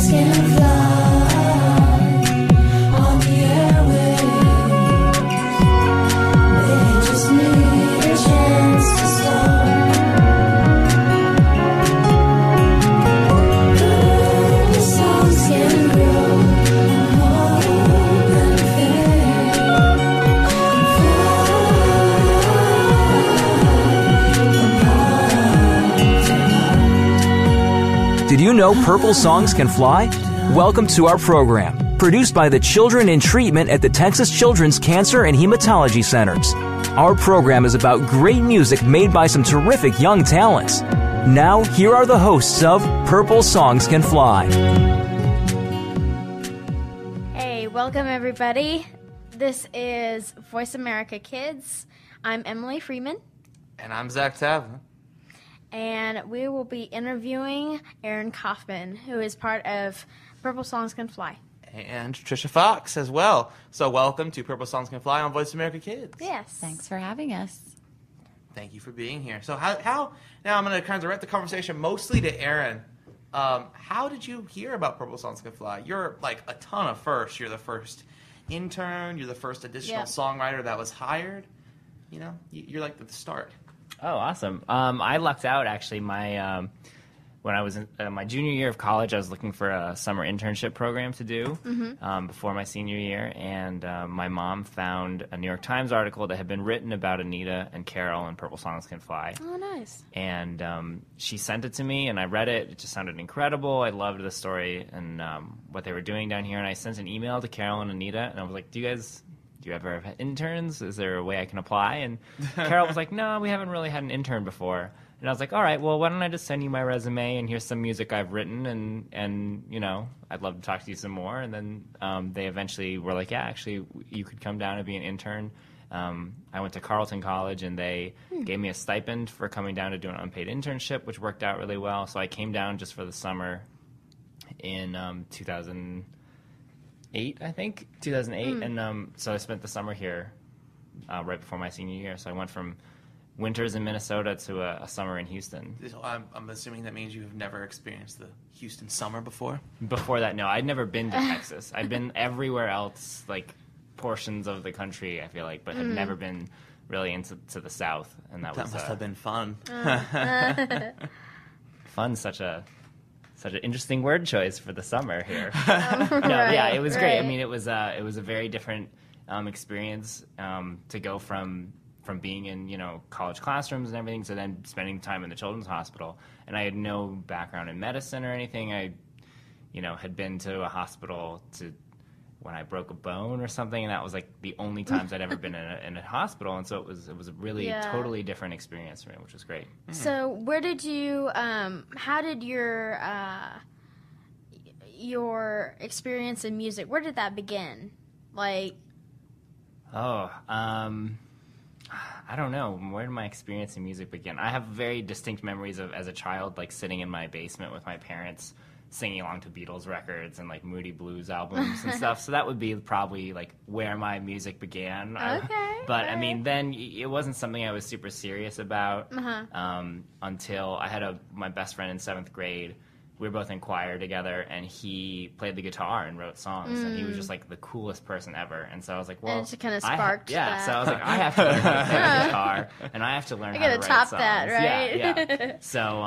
songs can fly on the airwaves. They just need a chance to start. The songs can grow and hope and faith and fly. Did you know Purple Songs Can Fly? Welcome to our program, produced by the Children in Treatment at the Texas Children's Cancer and Hematology Centers. Our program is about great music made by some terrific young talents. Now, here are the hosts of Purple Songs Can Fly. Hey, welcome everybody. This is Voice America Kids. I'm Emily Freeman. And I'm Zach Tavlin. And we will be interviewing Aaron Kaufman, who is part of Purple Songs Can Fly. And Tricia Fox as well. So welcome to Purple Songs Can Fly on Voice America Kids. Yes. Thanks for having us. Thank you for being here. So how now I'm going to kind of direct the conversation mostly to Aaron. How did you hear about Purple Songs Can Fly? You're like a ton of firsts. You're the first intern. You're the first additional songwriter that was hired. You know, you're like at the start. Oh, awesome. I lucked out, actually. When I was in my junior year of college, I was looking for a summer internship program to do before my senior year, and my mom found a New York Times article that had been written about Anita and Carol and Purple Songs Can Fly. Oh, nice. And she sent it to me, and I read it. It just sounded incredible. I loved the story and what they were doing down here, and I sent an email to Carol and Anita, and I was like, do you ever have interns? Is there a way I can apply? And Carol was like, no, we haven't really had an intern before. And I was like, all right, well, why don't I just send you my resume and here's some music I've written and you know, I'd love to talk to you some more. And then they eventually were like, yeah, actually, you could come down and be an intern. I went to Carleton College and they gave me a stipend for coming down to do an unpaid internship, which worked out really well. So I came down just for the summer in 2008, I think, 2008. And so I spent the summer here right before my senior year. So I went from winters in Minnesota to a summer in Houston. So I'm assuming that means you've never experienced the Houston summer before? Before that, no. I'd never been to Texas. I'd been everywhere else, like portions of the country, I feel like, but had never been really into the South. And that must have been fun. Fun, such an interesting word choice for the summer here. Yeah, it was great. I mean, it was a very different experience to go from being in, you know, college classrooms and everything to then spending time in the children's hospital. And I had no background in medicine or anything. I, you know, had been to a hospital when I broke a bone or something, and that was like the only times I'd ever been in a hospital. And so it was a really totally different experience for me, which was great. So where did you, how did your experience in music, where did that begin? Like... I don't know. Where did my experience in music begin? I have very distinct memories of, as a child, like sitting in my basement with my parents, singing along to Beatles records and like Moody Blues albums and stuff. So that would be probably like where my music began. Okay. But I mean, then it wasn't something I was super serious about until I had my best friend in 7th grade. We were both in choir together, and he played the guitar and wrote songs, and he was just, like, the coolest person ever. And so I was like, well... And it kind of sparked that. So I was like, I have to learn how to play the guitar, and I have to learn how to write songs. I gotta top that, right? Yeah. So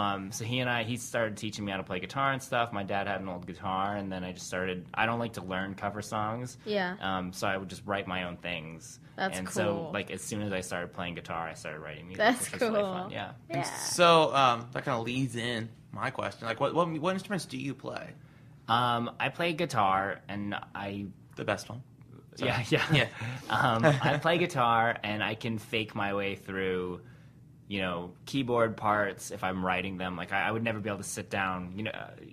he started teaching me how to play guitar and stuff. My dad had an old guitar, and then I just started... I don't like to learn cover songs. Yeah. So I would just write my own things. That's and cool. So, like, as soon as I started playing guitar, I started writing music, That's which cool. was really fun. Yeah. So that kind of leads in my question. Like, what instruments do you play? I play guitar, and the best one. Sorry. Yeah. I play guitar, and I can fake my way through, you know, keyboard parts if I'm writing them. Like, I would never be able to sit down, you know,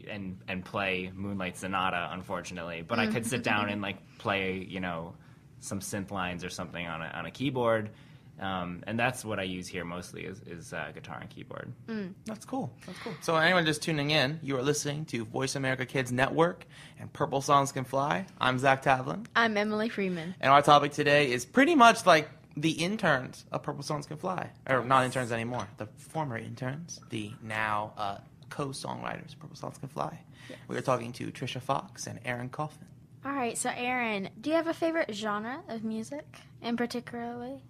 and play Moonlight Sonata, unfortunately. But I could sit down and, like, play, you know, some synth lines or something on a keyboard. And that's what I use here mostly is guitar and keyboard. That's cool. So anyone just tuning in, you are listening to Voice America Kids Network and Purple Songs Can Fly. I'm Zach Tavlin. I'm Emily Freeman. And our topic today is pretty much like the interns of Purple Songs Can Fly. Or not interns anymore. The former interns. The now co-songwriters of Purple Songs Can Fly. Yes. We are talking to Tricia Fox and Aaron Kaufman. All right, so Aaron, do you have a favorite genre of music in particularly?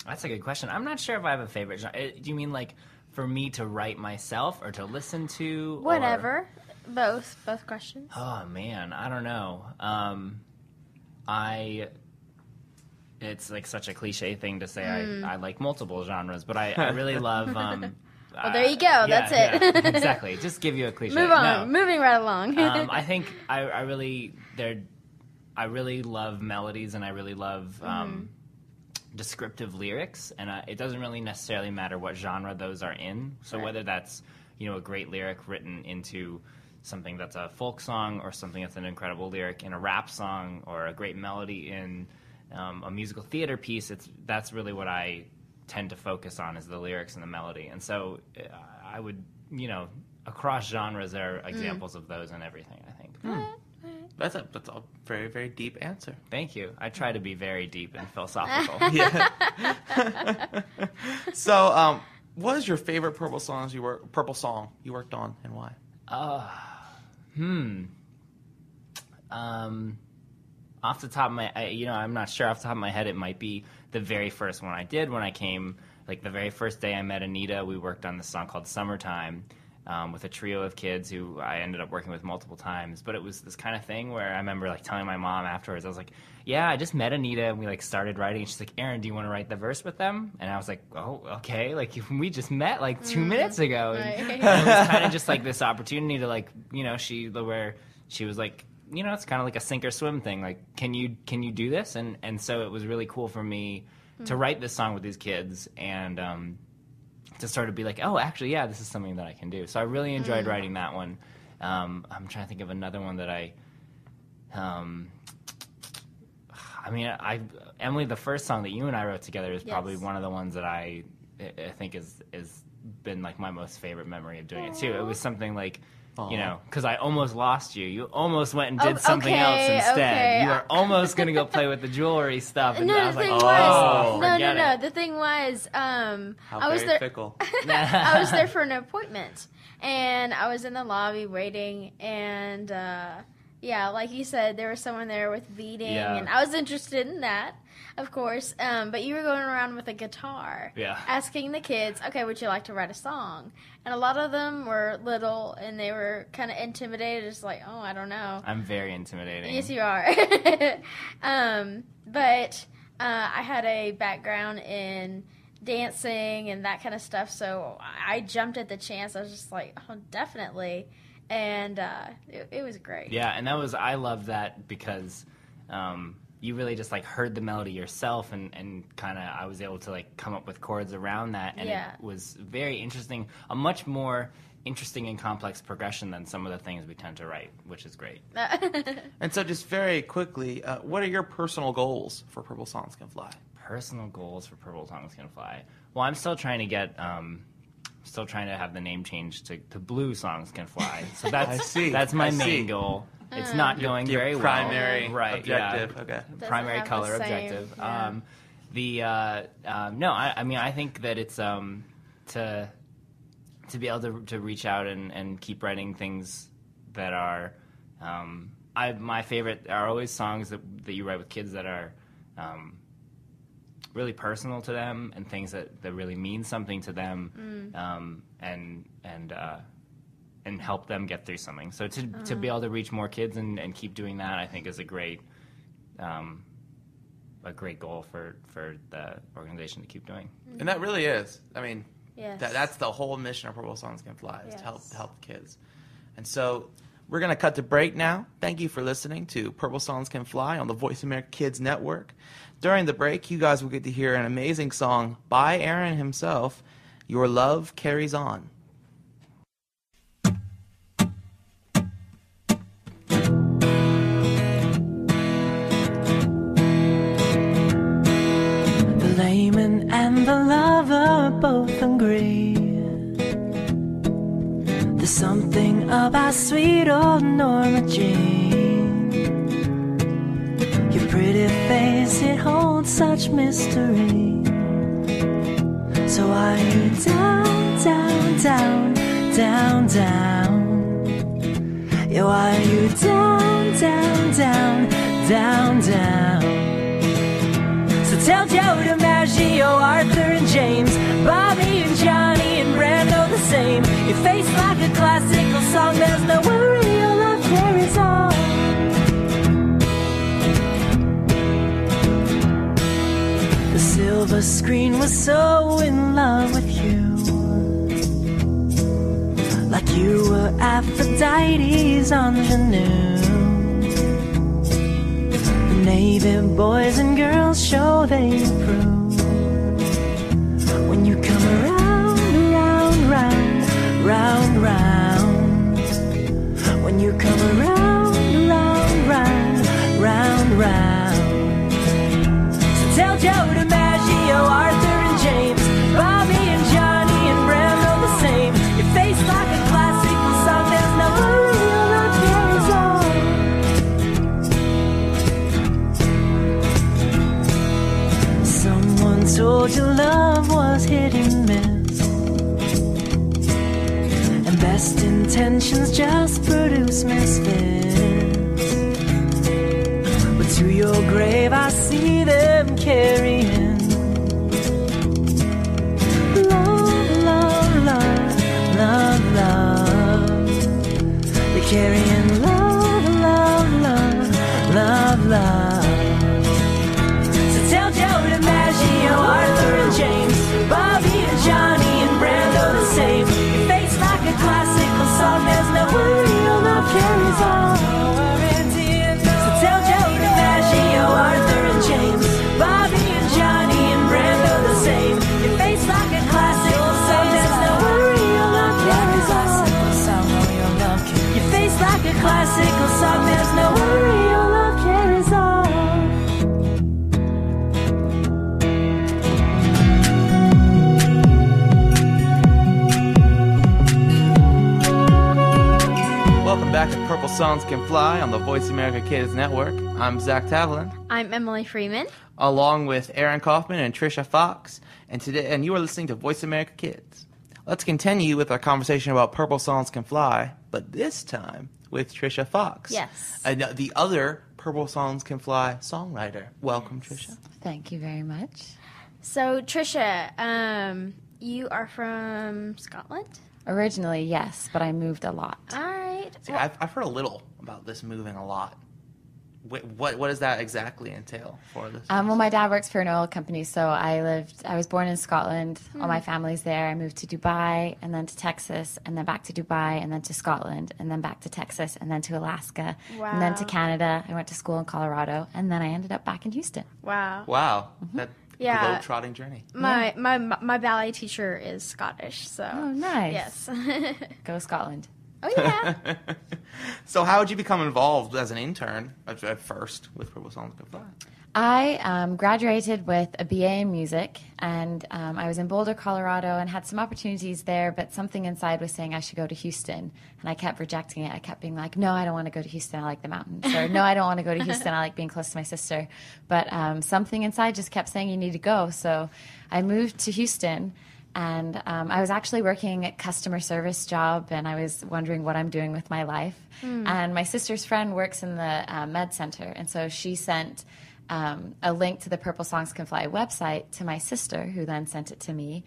That's a good question. I'm not sure if I have a favorite genre. Do you mean like for me to write myself or to listen to? Whatever. Both questions. Oh man, I don't know. It's like such a cliche thing to say I like multiple genres, but I really love well, there you go. That's it. Yeah, exactly. Just give you a cliche. Move on. No. Moving right along. I think I really love melodies, and I really love descriptive lyrics, and it doesn't really necessarily matter what genre those are in. So whether that's a great lyric written into something that's a folk song, or something that's an incredible lyric in a rap song, or a great melody in a musical theater piece, that's really what I tend to focus on, is the lyrics and the melody. And so I would, across genres, there are examples of those in everything, I think. That's a very, very deep answer. Thank you. I try to be very deep and philosophical. Yeah. So, what is your favorite Purple song you worked on, and why? Off the top of my, I'm not sure off the top of my head. It might be the very first one I did when I came. Like the very first day I met Anita, we worked on this song called "Summertime" with a trio of kids who I ended up working with multiple times. But it was this kind of thing where I remember like telling my mom afterwards. I was like, "Yeah, I just met Anita, and we like started writing." And she's like, "Aaron, do you want to write the verse with them?" And I was like, "Oh, okay." Like we just met like 2 minutes ago, and it was kind of just like this opportunity to like she was like. It's kind of like a sink or swim thing. Like, can you do this? And so it was really cool for me to write this song with these kids and to sort of be like, oh, actually, yeah, this is something that I can do. So I really enjoyed writing that one. I'm trying to think of another one that Emily, the first song that you and I wrote together is probably one of the ones that I think is been like my most favorite memory of doing it too. It was something like, because I almost lost you. You almost went and did something else instead. Okay. You were almost going to go play with the jewelry stuff. And No, I was the like, thing was, forget it. The thing was, How I was very there. fickle. I was there for an appointment, and I was in the lobby waiting, and like you said, there was someone there with beading, and I was interested in that, of course. But you were going around with a guitar, asking the kids, "Okay, would you like to write a song?" And a lot of them were little, and they were kind of intimidated, just like, "Oh, I don't know." I'm very intimidating. Yes, you are. But I had a background in dancing and that kind of stuff, so I jumped at the chance. I was just like, "Oh, definitely." And it was great. Yeah, and I love that because you really just like heard the melody yourself, and kind of I was able to like come up with chords around that, and it was very interesting, a much more interesting and complex progression than some of the things we tend to write, which is great. And so just very quickly, what are your personal goals for Purple Songs Can Fly? Personal goals for Purple Songs Can Fly? Well, I'm still trying to get... still trying to have the name changed to Blue Songs Can Fly. So that's my main goal. It's not going very well. Primary right, objective. Yeah. Okay. Primary have color the same, objective. yeah. I think that it's to be able to reach out and keep writing things that are my favorite are always songs that you write with kids that are really personal to them, and things that really mean something to them, and help them get through something. So to be able to reach more kids and keep doing that, I think is a great goal for the organization to keep doing. And that really is. I mean, Yes. that's the whole mission of Purple Songs Can Fly, is to help the kids. And so we're going to cut to break now. Thank you for listening to Purple Songs Can Fly on the Voice America Kids Network. During the break, you guys will get to hear an amazing song by Aaron himself, Your Love Carries On. The layman and the lover both agree. There's something about sweet old Norma Jean. Your pretty face, it holds such mystery. So are you down, down, down, down, down? Yeah, why are you down, down, down, down, down? So tell Joe DiMaggio, Arthur and James, Bobby and Johnny and Brando the same. Your face like a classical song, there's no worry, your love carries on. The silver screen was so in love with you, like you were Aphrodite's ingenue. The Navy boys and girls show they approve when you come around, round, round, round, round. When you come around, round, round, round, round. So tell Joe DiMaggio, Arthur and James, Bobby and Johnny and Brando the same. Your face like a classical song, there's no worry, your love carries on. Someone told you love was hit and miss, and best intentions just produce misfits. But to your grave I see them carrying love, love, love, love, love. They're carrying love, love, love, love, love. So tell Joe DiMaggio, Arthur and James, Bobby and Johnny and Brando the same. Your face like a classical song, there's no worry, your love carries on. So tell Joe DiMaggio, Arthur and James, Bobby and Johnny and Brando the same. Your face like a classical song, there's no worry, your love carries on. Your face like a classical song, there's no worry, your love carries on. Welcome back to Purple Songs Can Fly on the Voice America Kids Network. I'm Zach Tavlin, I'm Emily Freeman. along with Aaron Kaufman and Tricia Fox, and you are listening to Voice America Kids. Let's continue with our conversation about Purple Songs Can Fly, but this time with Tricia Fox. Yes. The other Purple Songs Can Fly songwriter. Welcome, Tricia. Thank you very much. So, Tricia, you are from Scotland? Originally, yes, but I moved a lot. All right. See, I've heard a little about this moving a lot. What does that exactly entail for this? Well, my dad works for an oil company, so I was born in Scotland. All my family's there. I moved to Dubai, and then to Texas, and then back to Dubai, and then to Scotland, and then back to Texas, and then to Alaska, and then to Wow. Canada. I went to school in Colorado, and then I ended up back in Houston. Wow. Wow, that Yeah. globe-trotting journey. My ballet teacher is Scottish, so. Oh, nice. Yes. Go Scotland. Oh, yeah. So how did you become involved as an intern at first with Purple Songs Can Fly? I graduated with a BA in music, and I was in Boulder, Colorado, and had some opportunities there, but something inside was saying I should go to Houston, and I kept rejecting it. I kept being like, no, I don't want to go to Houston, I like the mountains, or no, I don't want to go to Houston, I like being close to my sister. But something inside just kept saying you need to go, so I moved to Houston. And I was actually working a customer service job, and I was wondering what I'm doing with my life. And my sister's friend works in the med center, and so she sent a link to the Purple Songs Can Fly website to my sister, who then sent it to me.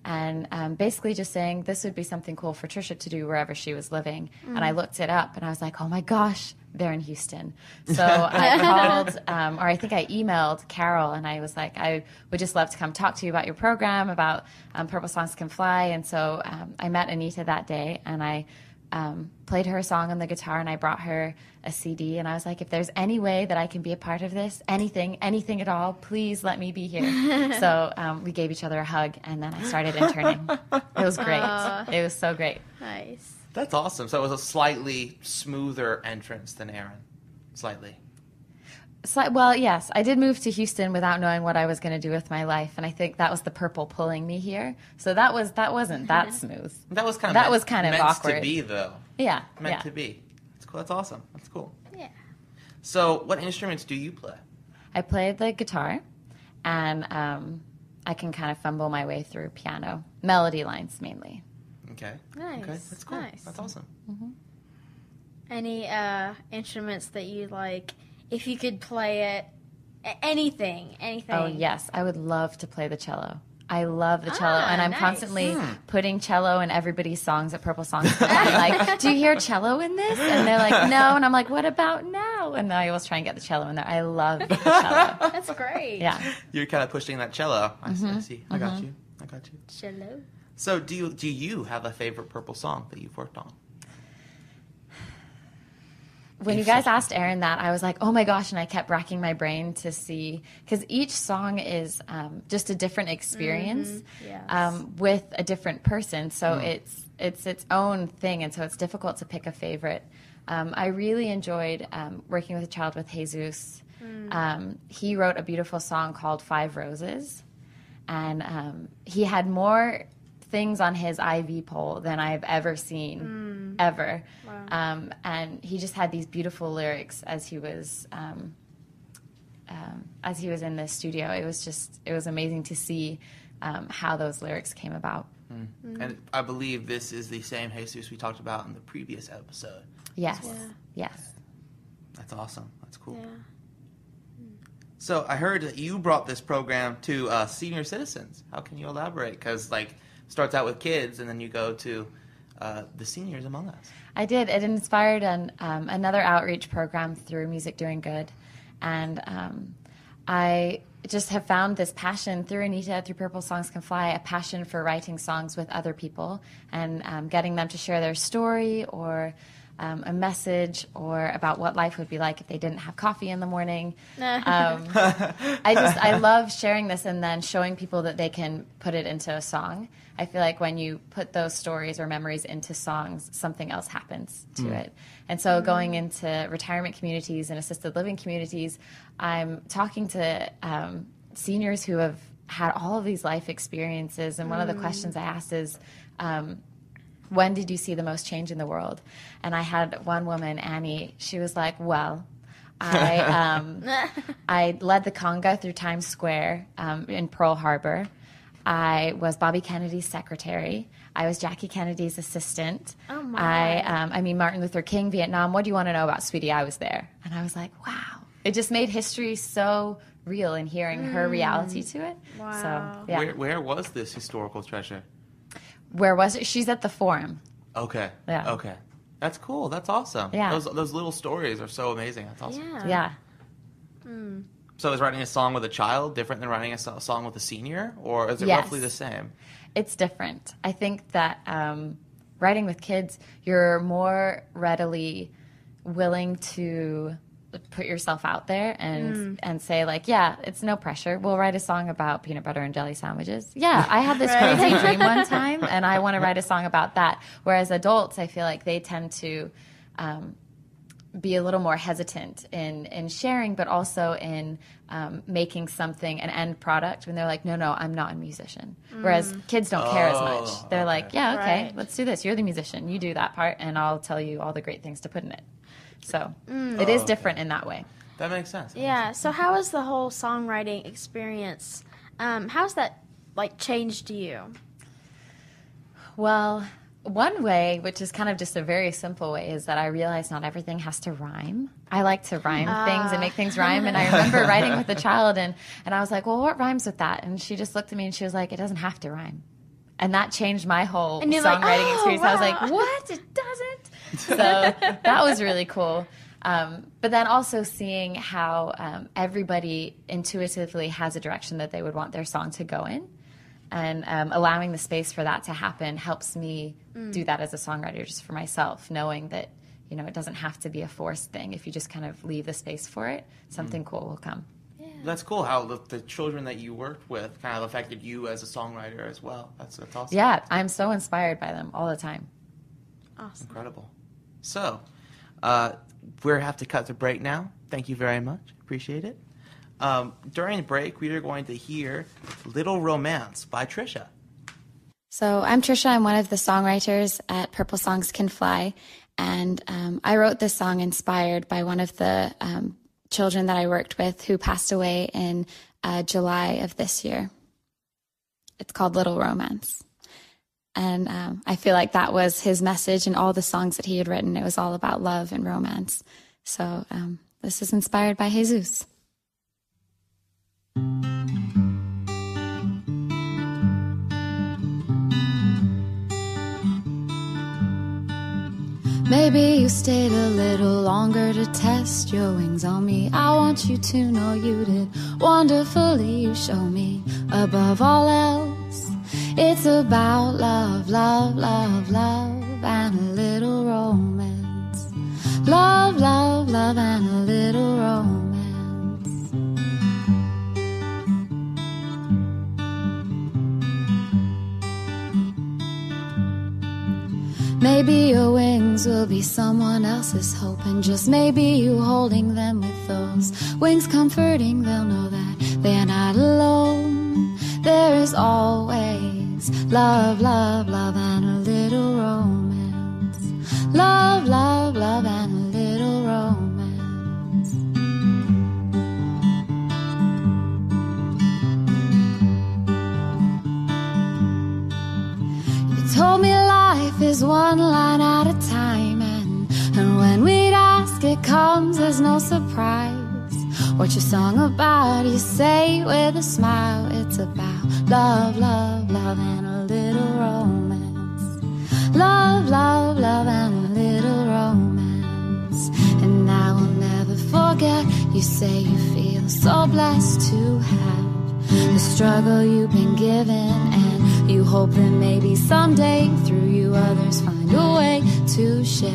And basically just saying this would be something cool for Tricia to do wherever she was living. And I looked it up, and I was like, oh my gosh, they're in Houston. So I called, or I think I emailed Carol, and I was like, I would just love to come talk to you about your program, about Purple Songs Can Fly. And so I met Anita that day, and I played her a song on the guitar, and I brought her a CD, and I was like, if there's any way that I can be a part of this, anything at all, please let me be here. So we gave each other a hug, and then I started interning. It was great. It was so great. Nice. That's awesome. So it was a slightly smoother entrance than Aaron. Slightly. Well, yes, I did move to Houston without knowing what I was going to do with my life, and I think that was the purple pulling me here. So that wasn't that smooth. That was kind of meant awkward. to be, though. Yeah, Meant to be. That's cool. That's awesome. That's cool. Yeah. So what instruments do you play? I played the guitar, and I can kind of fumble my way through piano, melody lines mainly. Okay. Nice. Okay, that's cool. Nice. That's awesome. Any instruments that you like, if you could play it, anything. Oh, yes. I would love to play the cello. I love the cello, and I'm nice. constantly putting cello in everybody's songs at Purple Songs. I'm like, do you hear cello in this? And they're like, no. And I'm like, what about now? And I always try and get the cello in there. I love the cello. That's great. Yeah. You're kind of pushing that cello. I see. I got you. Cello. So do you have a favorite Purple song that you've worked on? When you guys asked Aaron that, I was like, oh my gosh, and I kept racking my brain to see, because each song is just a different experience Yes. with a different person, so it's its own thing, and so it's difficult to pick a favorite. I really enjoyed working with a child with Jesus. He wrote a beautiful song called 5 Roses, and he had more things on his IV pole than I've ever seen, ever. Wow. And he just had these beautiful lyrics as he was in the studio. It was amazing to see how those lyrics came about. And I believe this is the same Jesus we talked about in the previous episode. Yes, Yeah. yes. That's awesome. That's cool. Yeah. So I heard that you brought this program to senior citizens. How can you elaborate? Because starts out with kids, and then you go to the seniors among us. I did. It inspired another outreach program through Music Doing Good. And I just have found this passion through Anita, through Purple Songs Can Fly, a passion for writing songs with other people and getting them to share their story or a message or about what life would be like if they didn't have coffee in the morning. I love sharing this and then showing people that they can put it into a song. I feel like when you put those stories or memories into songs, something else happens to it. And so going into retirement communities and assisted living communities, I'm talking to seniors who have had all of these life experiences. And one of the questions I asked is, when did you see the most change in the world? And I had one woman, Annie, she was like, well, I led the conga through Times Square in Pearl Harbor. I was Bobby Kennedy's secretary. I was Jackie Kennedy's assistant. Oh, my. I mean, Martin Luther King, Vietnam. What do you want to know about, sweetie? I was there. And I was like, wow. It just made history so real and hearing her reality to it. Wow. So, yeah. Where was this historical treasure? Where was it? She's at the Forum. Okay. Yeah. Okay. That's cool. That's awesome. Yeah. Those little stories are so amazing. That's awesome. Yeah. Yeah. So is writing a song with a child different than writing a song with a senior? Or is it Yes. roughly the same? It's different. I think that writing with kids, you're more readily willing to put yourself out there and say, like, yeah, it's no pressure. We'll write a song about peanut butter and jelly sandwiches. Yeah, I had this crazy dream one time, and I want to write a song about that. Whereas adults, I feel like they tend to be a little more hesitant in sharing, but also in making something an end product when they're like, no, I'm not a musician. Whereas kids don't care as much. They're like, yeah, okay, Right. let's do this. You're the musician. You do that part, and I'll tell you all the great things to put in it. So it is different in that way. That makes sense. Yeah. So how was the whole songwriting experience? How's that changed you? Well, one way, which is kind of just a very simple way, is that I realized not everything has to rhyme. I like to rhyme things and make things rhyme. And I remember writing with a child, and I was like, well, what rhymes with that? And she just looked at me and she was like, it doesn't have to rhyme. And that changed my whole And you're songwriting like, oh, experience. I was wow. like, what? It doesn't? So that was really cool. But then also seeing how everybody intuitively has a direction that they would want their song to go in. And allowing the space for that to happen helps me do that as a songwriter just for myself, knowing that, it doesn't have to be a forced thing. If you just kind of leave the space for it, something cool will come. That's cool how the children that you worked with kind of affected you as a songwriter as well. That's awesome. Yeah, I'm so inspired by them all the time. Awesome. Incredible. So, we have to cut to break now. Thank you very much. Appreciate it. During the break, we are going to hear Little Romance by Tricia. So I'm Tricia. I'm one of the songwriters at Purple Songs Can Fly. And I wrote this song inspired by one of the children that I worked with who passed away in July of this year. It's called Little Romance. And I feel like that was his message in all the songs that he had written. It was all about love and romance. So this is inspired by Jesus. Maybe you stayed a little longer to test your wings on me. I want you to know you did wonderfully. You show me above all else. It's about love, love, love, love, and a little romance. Love, love, love, and a little romance. Maybe your wings will be someone else's hope, and just maybe you holding them with those wings comforting. They'll know that they're not alone. There is always love, love, love, and a little romance. Love, love, love, and a little romance. You told me life is one line at a time, and when we'd ask, it comes as no surprise. What your song about, you say with a smile. It's about love, love, love, and a little romance. Love, love, love, and a little romance. And I will never forget, you say you feel so blessed to have the struggle you've been given, and you hope that maybe someday through you others find a way to share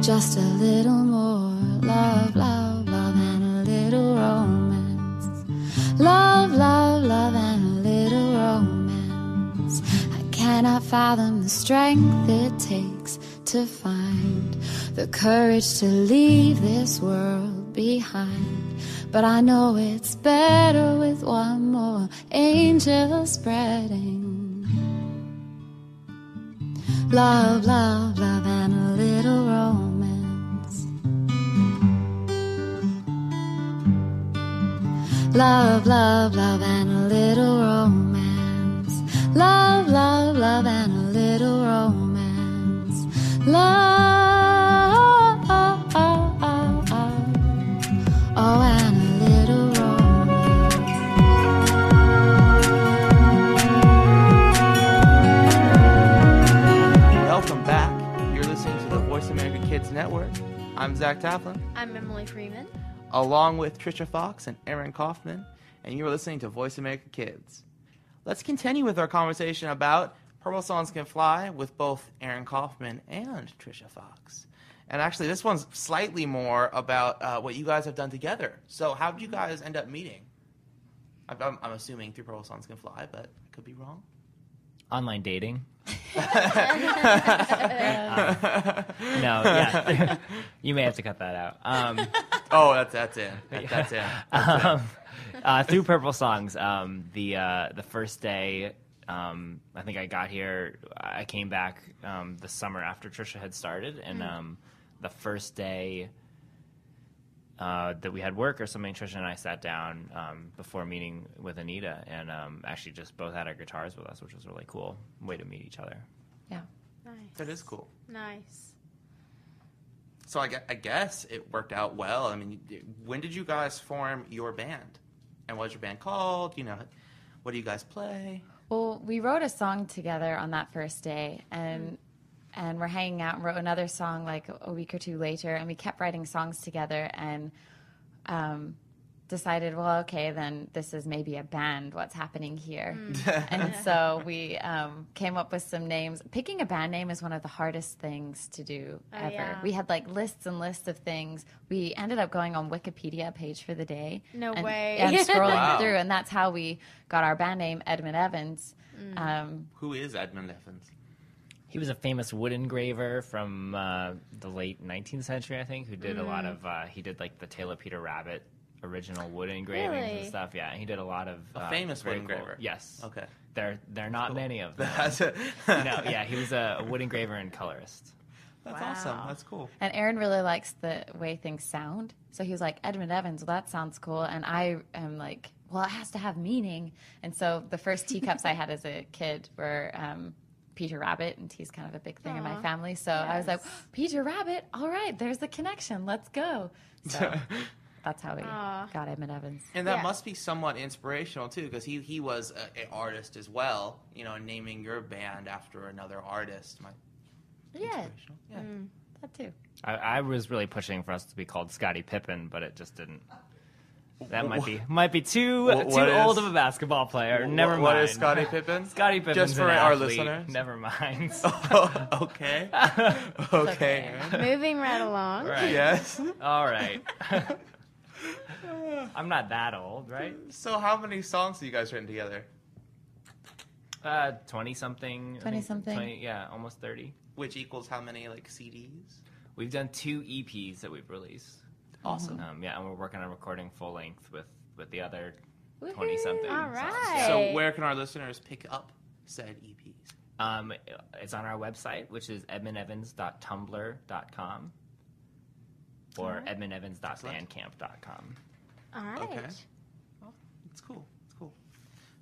just a little more love, love, love, and a little romance. Love, love, love, and a little romance. I cannot fathom the strength it takes to find the courage to leave this world behind. But I know it's better with one more angel spreading love, love, love, and a little romance. Love, love, love, and a little romance. Love, love, love, and a little romance. Love, oh, and a little romance. Welcome back. You're listening to the Voice America Kids Network. I'm Zach Tavlin. I'm Emily Freeman. Along with Tricia Fox and Aaron Kaufman, and you are listening to Voice America Kids. Let's continue with our conversation about Purple Songs Can Fly with both Aaron Kaufman and Tricia Fox. And actually, this one's slightly more about what you guys have done together. So how did you guys end up meeting? I'm assuming through Purple Songs Can Fly, but I could be wrong. Online dating. No, yeah. You may have to cut that out. Oh, that's it. That's it. Through Purple Songs, the first day, I think I got here, I came back the summer after Tricia had started, and the first day that we had work or something, Tricia and I sat down before meeting with Anita, and actually just both had our guitars with us, which was a really cool way to meet each other. Yeah. Nice. That is cool. Nice. So I guess it worked out well. I mean, when did you guys form your band? And what's your band called? You know, what do you guys play? Well, we wrote a song together on that first day, and we're hanging out and wrote another song like a week or two later, and we kept writing songs together and decided, well, okay, then this is maybe a band. What's happening here? And so we came up with some names. Picking a band name is one of the hardest things to do ever. Yeah. We had like lists and lists of things. We ended up going on Wikipedia page for the day. No and, way. And scrolling Wow. through, and that's how we got our band name, Edmund Evans. Who is Edmund Evans? He was a famous wood engraver from the late 19th century, I think, who did a lot of, he did like the Tale of Peter Rabbit original wood engravings Really? and stuff. Yeah, he did a lot of A famous very wood engraver? Cool. Yes. Okay. There are not many of them. That's Yeah, he was a wood engraver and colorist. awesome. That's cool. And Aaron really likes the way things sound. So he was like, Edmund Evans, well, that sounds cool. And I am like well, it has to have meaning. And so the first teacups I had as a kid were Peter Rabbit, and he's kind of a big thing in my family. So I was like, Peter Rabbit, all right, there's the connection. Let's go. So that's how we got Edmund Evans. And that must be somewhat inspirational, too, because he was an artist as well. You know, naming your band after another artist. Inspirational. Yeah. That too. I was really pushing for us to be called Scottie Pippen, but it just didn't. That might be too old of a basketball player. Never mind. What is Scottie Pippen? Scottie Pippen's just for an our athlete. listeners. Never mind. Okay. Okay. Moving right along. Right. Yes. All right. I'm not that old, right? So how many songs have you guys written together? 20-something. 20-something. Yeah, almost 30. Which equals how many, like, CDs? We've done 2 EPs that we've released. Awesome. Yeah, and we're working on recording full length with the other 20-something. All right. So where can our listeners pick up said EPs? It's on our website, which is edmundevans.tumblr.com or edmundevans.bandcamp.com. All right. Okay. Well, it's cool. It's cool.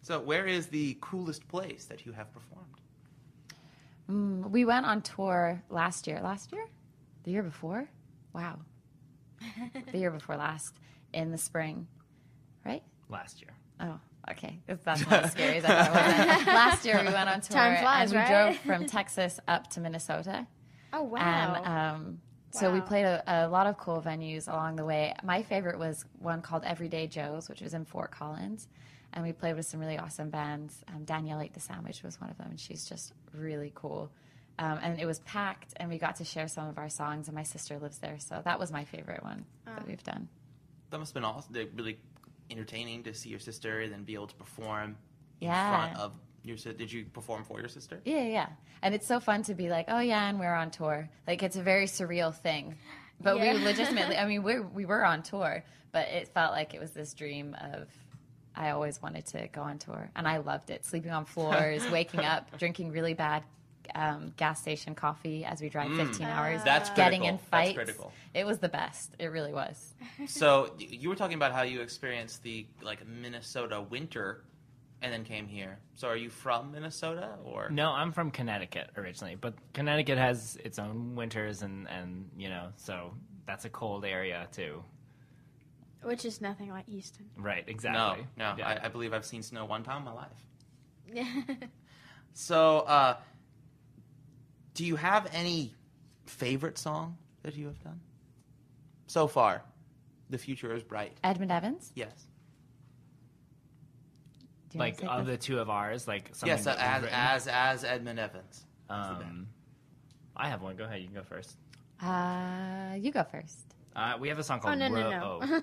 So where is the coolest place that you have performed? We went on tour last year. Last year? The year before? Wow. The year before last, in the spring, right? Last year. Oh, okay. That's not as scary as I thought it was. Last year we went on tour Time flies, and we right? drove from Texas up to Minnesota. Oh, wow. And so we played a lot of cool venues along the way. My favorite was one called Everyday Joe's, which was in Fort Collins. And we played with some really awesome bands. Danielle Ate the Sandwich was one of them, and she's just really cool. And it was packed, and we got to share some of our songs, and my sister lives there, so that was my favorite one that we've done. That must have been awesome. Really entertaining to see your sister and then be able to perform in Yeah. front of your sister. Did you perform for your sister? Yeah. And it's so fun to be like, oh, yeah, and we're on tour. Like, it's a very surreal thing. But Yeah. we legitimately, I mean, we were on tour, but it felt like it was this dream of, I always wanted to go on tour, and I loved it. Sleeping on floors, waking up, drinking really bad gas station coffee as we drive 15 hours, That's getting critical. in fights. That's critical. It was the best. It really was. So you were talking about how you experienced the Minnesota winter and then came here. So are you from Minnesota or? No, I'm from Connecticut originally, but Connecticut has its own winters and so that's a cold area too. Which is nothing like Houston. Right, exactly. No. Yeah. I believe I've seen snow one time in my life. Yeah. So, do you have any favorite song that you have done so far? The future is bright. Edmund Evans? Yes. Do you wanna Like say of this? the two of ours, like something Yes, that we've written. as Edmund Evans. I have one. Go ahead. You can go first. You go first. We have a song called no.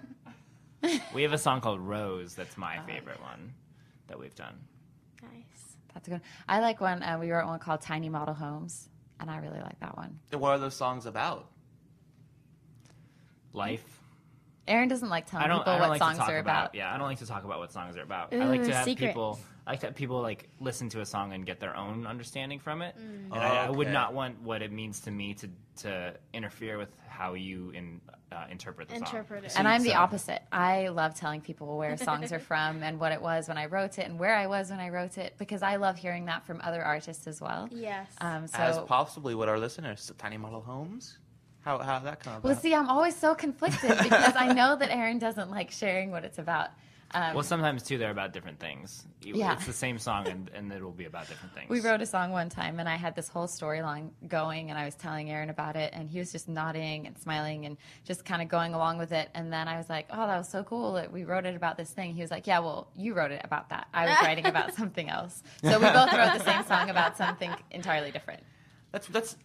We have a song called Rose. That's my favorite one that we've done. Nice. That's a good one. I like one. We wrote one called Tiny Model Homes, and I really like that one. What are those songs about? Life. Aaron doesn't like telling people what like songs to talk are about. Yeah, I don't like to talk about what songs are about. Ooh, I like to have secrets. people. I like to have people like listen to a song and get their own understanding from it. And Oh, I would okay. not want what it means to me to interfere with how you interpret the song. Interpret it. And I'm the So- opposite. I love telling people where songs are from and what it was when I wrote it and where I was when I wrote it because I love hearing that from other artists as well. Yes. As possibly what our listeners, Tiny Model Homes? How that come about? Well, see, I'm always so conflicted because I know that Aaron doesn't like sharing what it's about. Well, sometimes too, they're about different things. Yeah. It's the same song, and it will be about different things. We wrote a song one time, and I had this whole storyline going, and I was telling Aaron about it, and he was just nodding and smiling and just kind of going along with it. And then I was like, oh, that was so cool that we wrote it about this thing. He was like, yeah, well, you wrote it about that. I was writing about something else. So we both wrote the same song about something entirely different. That's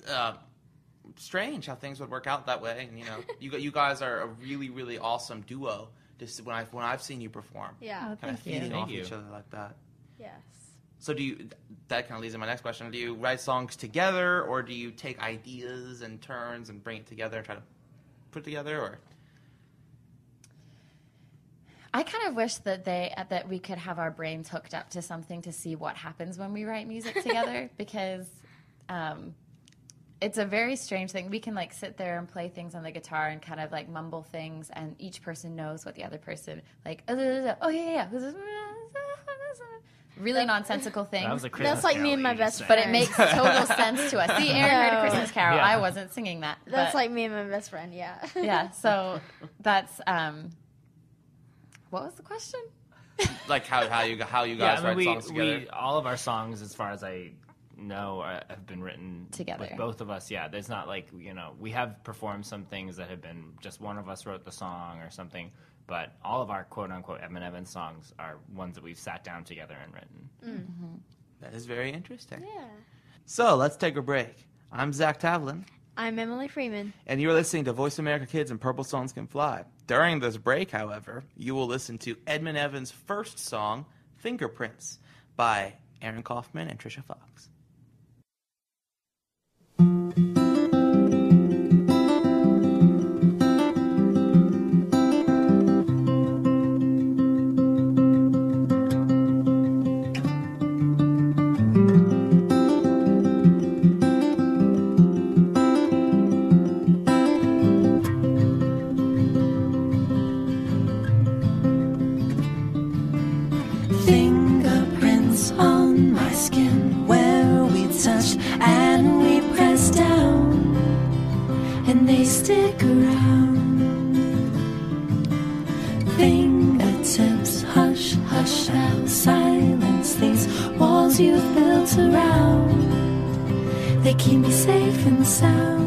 strange how things would work out that way. And you guys are a really, really awesome duo. Just when I've seen you perform, Yeah. Oh, kind of thank you. feeding Thank off you. each other like that. Yes. So that kind of leads to my next question. Do you write songs together, or do you take ideas and turns and bring it together and try to put it together, or? I kind of wish that we could have our brains hooked up to something to see what happens when we write music together because it's a very strange thing. We can like sit there and play things on the guitar and kind of like mumble things, and each person knows what the other person like. Oh yeah. Really nonsensical things. That was a Christmas That's like Carol me and my you best just friend. But it makes total sense to us. See, Aaron heard a Christmas Carol. Yeah. I wasn't singing that. That's but, like me and my best friend, yeah. yeah. So that's what was the question? Like how you guys write songs together. All of our songs, as far as I know, have been written Together. with both of us. Yeah, there's not like, we have performed some things that have been just one of us wrote the song or something, but all of our quote-unquote Edmund Evans songs are ones that we've sat down together and written. Mm-hmm. That is very interesting. Yeah. So let's take a break. I'm Zach Tavlin. I'm Emily Freeman. And you're listening to Voice America Kids and Purple Songs Can Fly. During this break, however, you will listen to Edmund Evans' first song, Fingerprints, by Aaron Kaufman and Tricia Fox. Fingerprints on my skin where we touch and we press down, and they stick around. Fingertips, hush, hush, now silence these walls you've built around. They keep me safe and sound.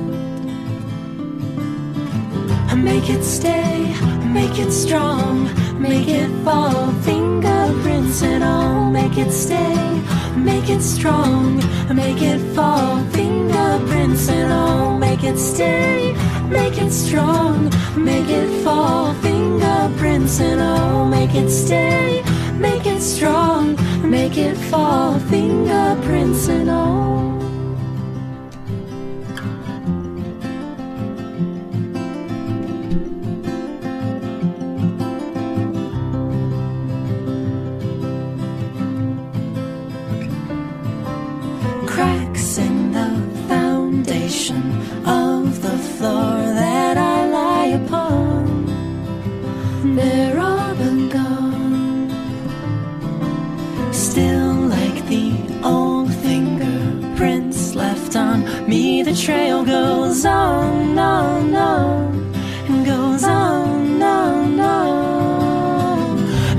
Make it stay, make it strong, make it fall, fingerprints and all. Make it stay, make it strong, make it fall, fingerprints and all. Make it stay, make it strong, make it fall, fingerprints and all. Make it stay, make it strong, make it fall, fingerprints and all. Cracks in the foundation of the floor that I lie upon, they're all but gone. Still like the old fingerprints left on me, the trail goes on, and goes on,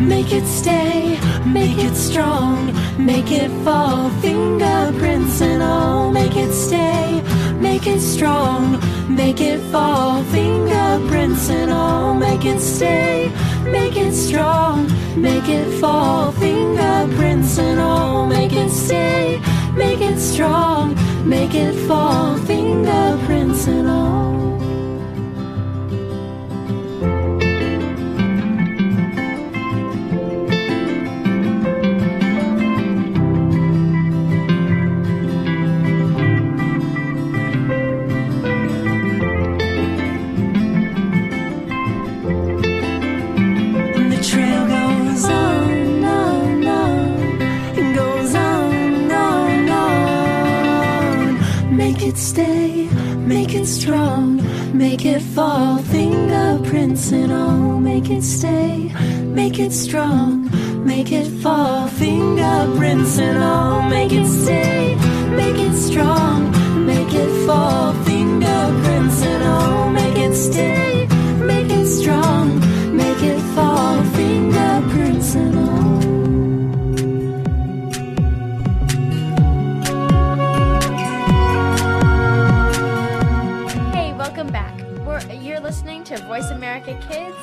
Make it stay, make it strong, make it fall, fingerprints and all. Make it stay, make it strong, make it fall, fingerprints and all. Make it stay, make it strong, make it fall, fingerprints and all. Make it stay, make it strong, make it fall, fingerprints and all. Stay, make it strong, make it fall, fingerprints and all. Make it stay, make it strong, make it fall, fingerprints and all. Make it stay, make it strong, make it fall, fingerprints and all. Make it stay, make it strong, make it fall, fingerprints and all. You're listening to Voice America Kids.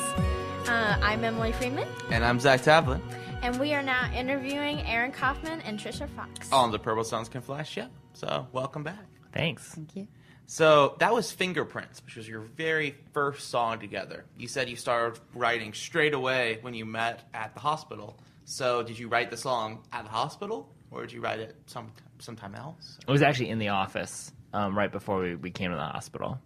I'm Emily Freeman. And I'm Zach Tavlin. And we are now interviewing Aaron Kaufman and Tricia Fox. On the Purple Songs Can Fly show. So, welcome back. Thanks. Thank you. So, that was Fingerprints, which was your very first song together. You said you started writing straight away when you met at the hospital. So, did you write the song at the hospital, or did you write it sometime else? It was actually in the office right before we came to the hospital.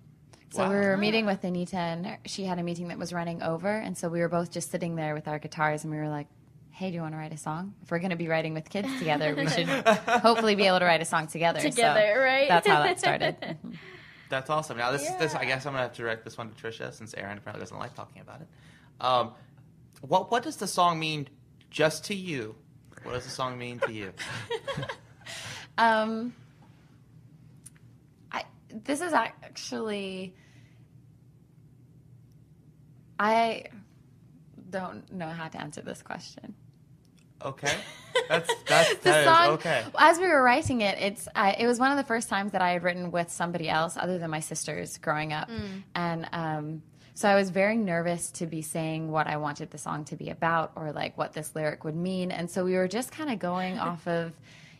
So Wow. we were meeting with Anita, and she had a meeting that was running over, and so we were both just sitting there with our guitars, and we were like, hey, do you want to write a song? If we're going to be writing with kids together, we should hopefully be able to write a song together. Together, right? That's how that started. That's awesome. Now, this I guess I'm going to have to direct this one to Tricia, since Aaron apparently doesn't like talking about it. What does the song mean just to you? What does the song mean to you? This is actually... I don't know how to answer this question. Okay. That is okay. As we were writing it, it was one of the first times that I had written with somebody else other than my sisters growing up. And so I was very nervous to be saying what I wanted the song to be about or like what this lyric would mean. And so we were just kind of going off of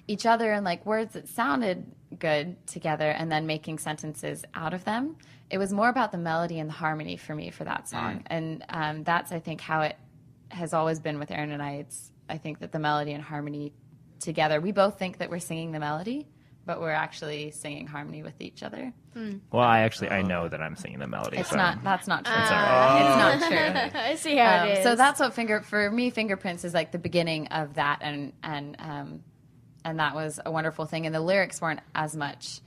each other and like words that sounded good together and then making sentences out of them. It was more about the melody and the harmony for me for that song. And that's, I think, how it has always been with Aaron and I. I think that the melody and harmony together, we both think that we're singing the melody, but we're actually singing harmony with each other. Well, I know that I'm singing the melody. That's not true. It's not true. I see how it is. So that's what for me, Fingerprints is like the beginning of that, and that was a wonderful thing. And the lyrics weren't as much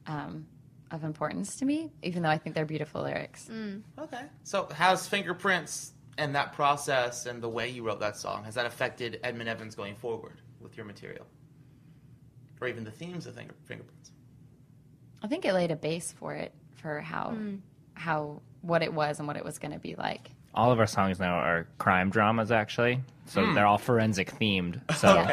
of importance to me, even though I think they're beautiful lyrics. Okay. So how's Fingerprints and that process and the way you wrote that song, has that affected Edmund Evans going forward with your material? Or even the themes of Fingerprints? I think it laid a base for it, for what it was and what it was going to be like. All of our songs now are crime dramas, actually. So they're all forensic themed. So,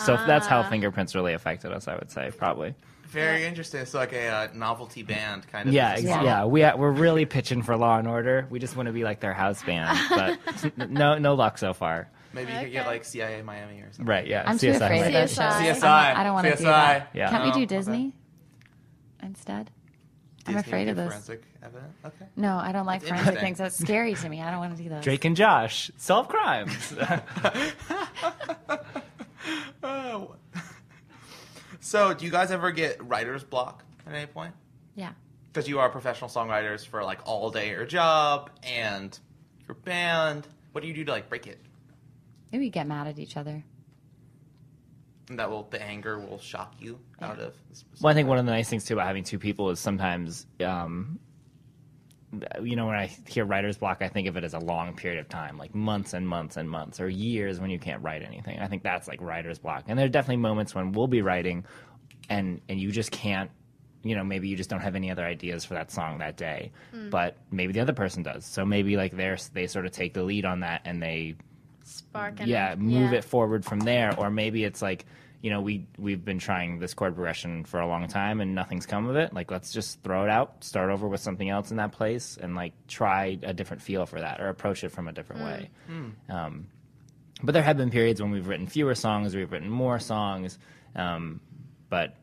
so that's how Fingerprints really affected us, I would say, probably. Very interesting. So like a novelty band kind of. Yeah. We're really pitching for Law and Order. We just want to be like their house band, but no luck so far. Maybe you could get like CIA Miami or something. Right, yeah. I'm too afraid of those shows. CSI. I don't want to do that. Yeah. Can't we do Disney instead? I'm afraid of those. Forensic evidence? Okay. No, I don't like forensic things. That's scary to me. I don't want to do those. Drake and Josh solve crimes. So, do you guys ever get writer's block at any point? Yeah. Because you are professional songwriters for like all day your job and your band. What do you do to like break it? Maybe we get mad at each other. And the anger will shock you out of this. Well, I think one of the nice things too about having two people is sometimes, when I hear writer's block, I think of it as a long period of time, like months and months and months, or years when you can't write anything. I think that's like writer's block. And there are definitely moments when we'll be writing and you just can't, maybe you just don't have any other ideas for that song that day, but maybe the other person does. So maybe like they sort of take the lead on that and they move it forward from there. Or maybe it's like, we've been trying this chord progression for a long time and nothing's come of it. Like, let's just throw it out, start over with something else in that place, and like try a different feel for that or approach it from a different way. But there have been periods when we've written fewer songs, we've written more songs. But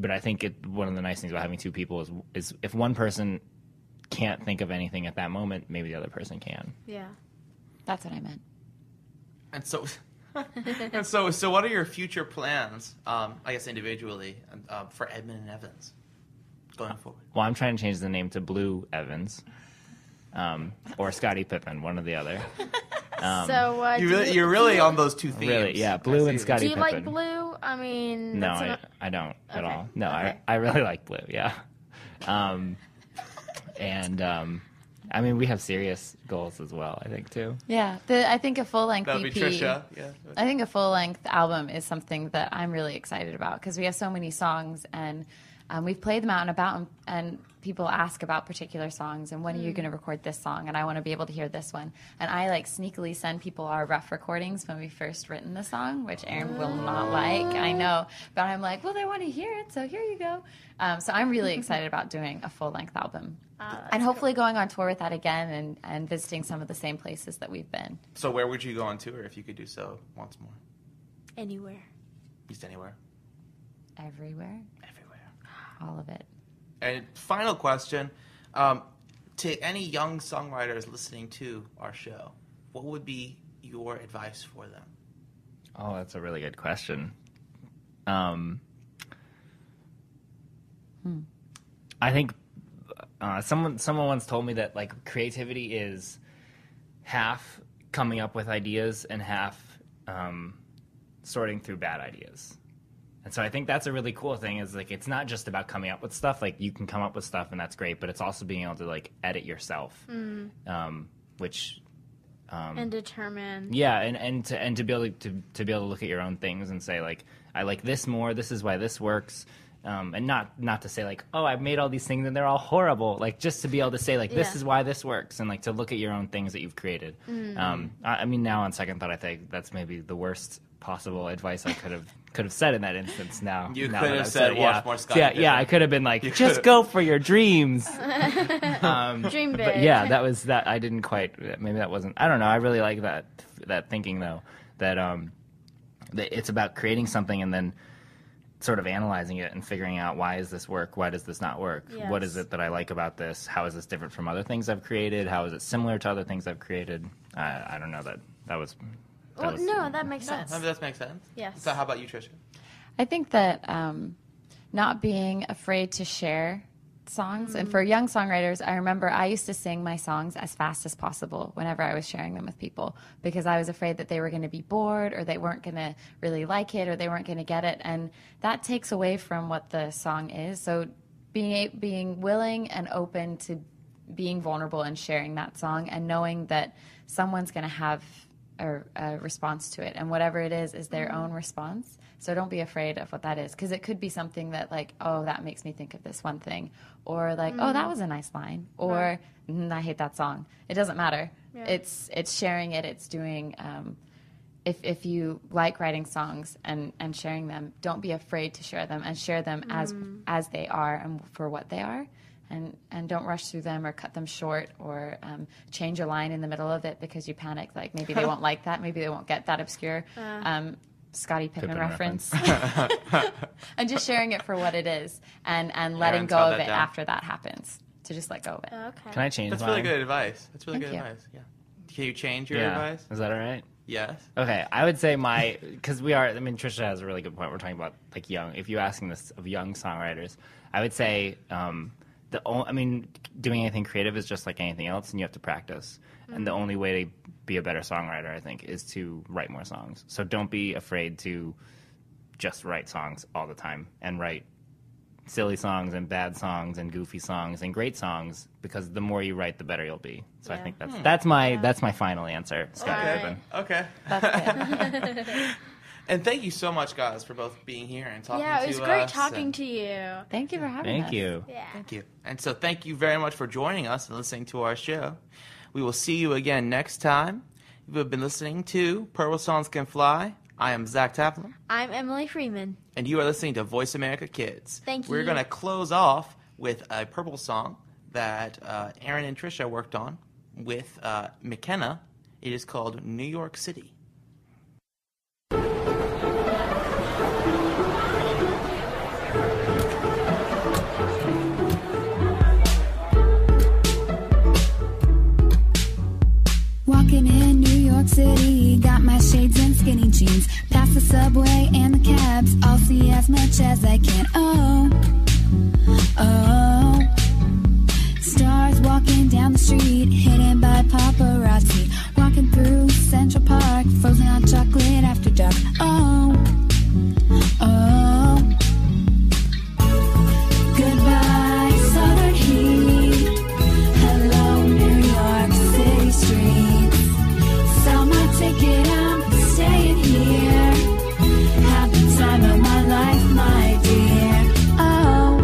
I think one of the nice things about having two people is if one person can't think of anything at that moment, maybe the other person can. Yeah. That's what I meant. And so what are your future plans, I guess individually, for Edmund and Evans going forward? Well, I'm trying to change the name to Blue Evans, or Scottie Pippen, one or the other. You're really on those two themes. Really, yeah, Blue and Scottie Pippen. Do you like Blue? I mean, no, I don't at all. No, okay. I really like Blue. Yeah, I mean, we have serious goals as well, I think, too. Yeah. I think a full-length That'll EP... be Tricia. Yeah. I think a full-length album is something that I'm really excited about because we have so many songs and we've played them out and about and people ask about particular songs and when are you going to record this song and I want to be able to hear this one. And I like sneakily send people our rough recordings when we've first written the song, which Aaron will not like, I know. But I'm like, well, they want to hear it, so here you go. So I'm really excited about doing a full-length album. And hopefully going on tour with that again and visiting some of the same places that we've been. So where would you go on tour if you could do so once more? Anywhere. Just anywhere? Everywhere. All of it. And final question, to any young songwriters listening to our show, what would be your advice for them? Oh, that's a really good question. I think someone once told me that like creativity is half coming up with ideas and half sorting through bad ideas. And so I think that's a really cool thing is like it's not just about coming up with stuff. Like you can come up with stuff and that's great, but it's also being able to like edit yourself, which and determine. Yeah, and to be able to be able to look at your own things and say like I like this more. This is why this works. And not to say like, oh, I've made all these things and they're all horrible. Like just to be able to say like, this is why this works, and like to look at your own things that you've created. I mean, now on second thought, I think that's maybe the worst possible advice I could have said in that instance. Now you now could have said, watch more Scotty. Yeah, I could have been like, just go for your dreams. Dream big. But yeah, that was that. I didn't quite. Maybe that wasn't. I don't know. I really like that thinking though. That it's about creating something and then sort of analyzing it and figuring out why does this work, why does this not work, what is it that I like about this, how is this different from other things I've created, how is it similar to other things I've created. I don't know, that was that makes sense. That makes sense. Yes. So how about you, Tricia? I think that not being afraid to share songs, and for young songwriters, I remember I used to sing my songs as fast as possible whenever I was sharing them with people because I was afraid that they were going to be bored or they weren't going to really like it or they weren't going to get it, and that takes away from what the song is. So being willing and open to being vulnerable and sharing that song and knowing that someone's going to have a response to it, and whatever it is their own response. So don't be afraid of what that is, because it could be something that like, oh, that makes me think of this one thing, or like, oh, that was a nice line, or I hate that song. It doesn't matter. Yeah. It's sharing it. It's doing. If you like writing songs and sharing them, don't be afraid to share them and share them as they are and for what they are. And don't rush through them or cut them short or change a line in the middle of it because you panic. Like maybe they won't like that. Maybe they won't get that obscure Scottie Pippen reference. And just sharing it for what it is and letting go of it after that happens. To just let go of it. Okay. Can I change That's mine? really good advice. That's really Thank good you. advice. Yeah. Can you change your advice? Is that all right? Yes. Okay, I would say because Tricia has a really good point. We're talking about like if you're asking this of young songwriters, I would say doing anything creative is just like anything else, and you have to practice. And the only way to be a better songwriter, I think, is to write more songs. So don't be afraid to just write songs all the time and write silly songs and bad songs and goofy songs and great songs, because the more you write, the better you'll be. So I think that's my final answer, Scottie Pippen. Okay. That's good. And thank you so much, guys, for both being here and talking to us. Yeah, it was great talking to you. Thank you for having us. Thank you. Yeah. Thank you. And so thank you very much for joining us and listening to our show. We will see you again next time. You have been listening to Purple Songs Can Fly. I am Zach Tavlin. I'm Emily Freeman. And you are listening to Voice America Kids. Thank you. We're going to close off with a Purple song that Aaron and Tricia worked on with McKenna. It is called New York City. Walking in New York City, got my shades and skinny jeans. Past the subway and the cabs, I'll see as much as I can. Oh, stars walking down the street, hidden by paparazzi. Walking through Central Park, frozen hot chocolate after dark. Oh, goodbye, southern heat. Hello, New York City streets. Sell my ticket, I'm staying here. Have the time of my life, my dear. Oh.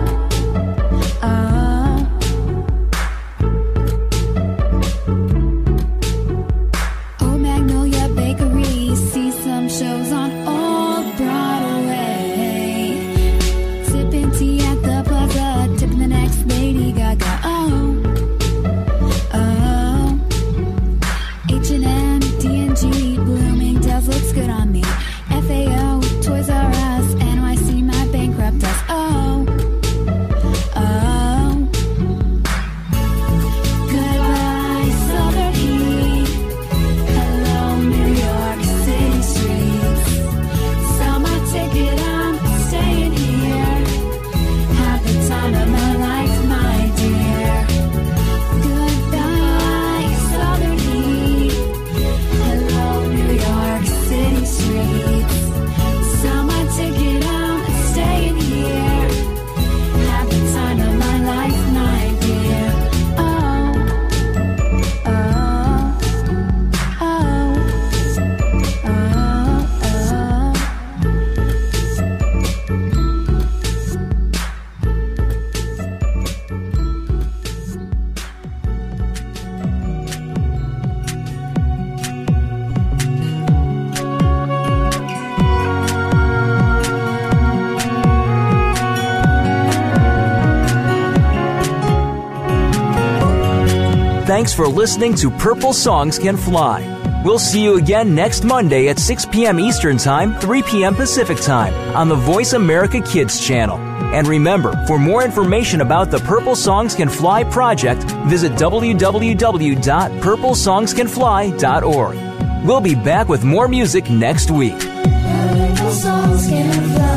Thanks for listening to Purple Songs Can Fly. We'll see you again next Monday at 6 p.m. Eastern Time, 3 p.m. Pacific Time on the Voice America Kids channel. And remember, for more information about the Purple Songs Can Fly project, visit www.purplesongscanfly.org. We'll be back with more music next week. Purple songs can fly.